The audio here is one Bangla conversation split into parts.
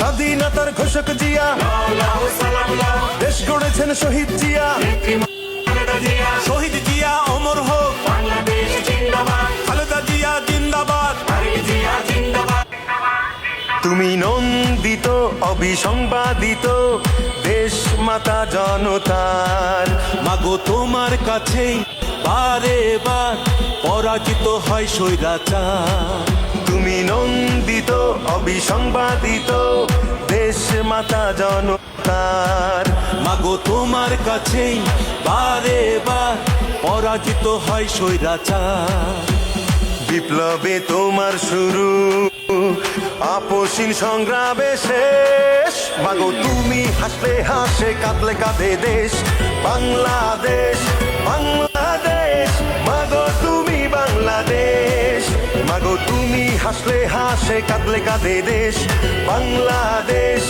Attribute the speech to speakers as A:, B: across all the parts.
A: স্বাধীনতার ঘোষক জিয়া, দেশ গড়েছেন শহীদ জিয়া। শহীদ জিয়া অমর হোক, খালেদা জিয়া জিন্দাবাদ। তুমি নন্দিত অবিসংবাদিত দেশ মাতা জনতার,
B: মাগো তোমার কাছেই বারে বার পরাজিত হয় স্বৈরাচার।
A: তুমি নন্দিত অবিসংবাদিত দেশ মাতা জনতার,
B: মাগো তোমার কাছেই বারে বার পরাজিত হয় স্বৈরাচার।
A: বিপ্লবে তোমার শুরু, আপসীন সংগ্রামে শেষ। মাগো তুমি হাসলে হাসে, কাঁদলে কাঁদে দেশ বাংলাদেশ, বাংলাদেশ। মাগো তুমি বাংলাদেশ, মাগো তুমি হাসলে হাসে, কাঁদলে কাঁদে দেশ বাংলাদেশ,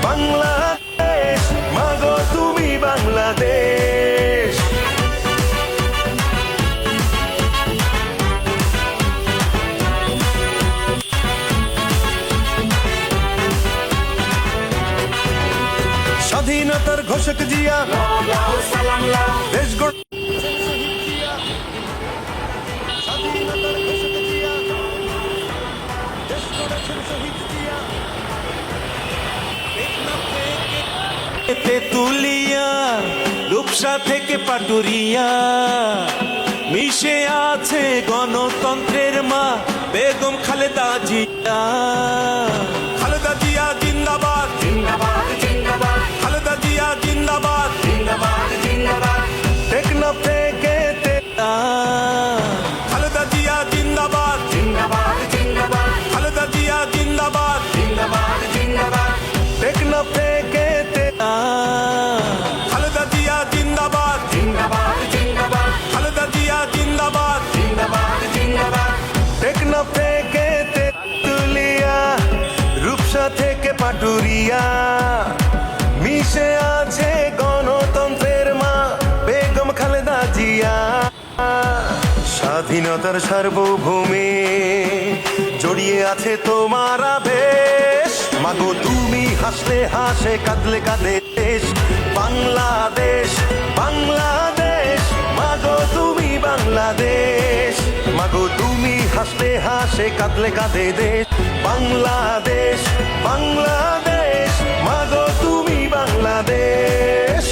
A: বাংলাদেশ। মাগো তুমি বাংলাদেশ। স্বাধীনতার ঘোষক জিয়া, দেশ গড়েছেন শহীদ জিয়া। স্বাধীনতার ঘোষক জিয়া, দেশ গড়েছেন শহীদ জিয়া।
B: তেতুলিয়া রূপসা থেকে পাটুরিয়া, মিশে আছে গণতন্ত্রের মা বেগম খালেদা জিয়া। খালেদা জিয়া জিন্দাবাদ, খালেদা জিয়া জিন্দাবাদ।
A: টেকনাফ থেকে
B: খালেদা জিয়া জিন্দাবাদ, খালেদা জিয়া জিন্দাবাদ।
A: টেকনাফ থেকে
B: খালেদা জিয়া জিন্দাবাদ, খালেদা জিয়া জিন্দাবাদ।
A: টেকনাফ থেকে তেতুলিয়া, রূপসা থেকে পাটুরিয়া, মিশে আছে গণতন্ত্রের মা বেগম খালেদা জিয়া। স্বাধীনতার সার্বভৌমে জড়িয়ে আছে তোমার আবেশ। মাগো তুমি হাসলে হাসে, কাঁদলে কাঁদে দেশ বাংলাদেশ, বাংলাদেশ। মাগো তুমি বাংলাদেশ, মাগো তুমি হাসলে হাসে, কাঁদলে কাঁদে দেশ বাংলাদেশ, বাংলাদেশ। মাগো তুমি বাংলাদেশ।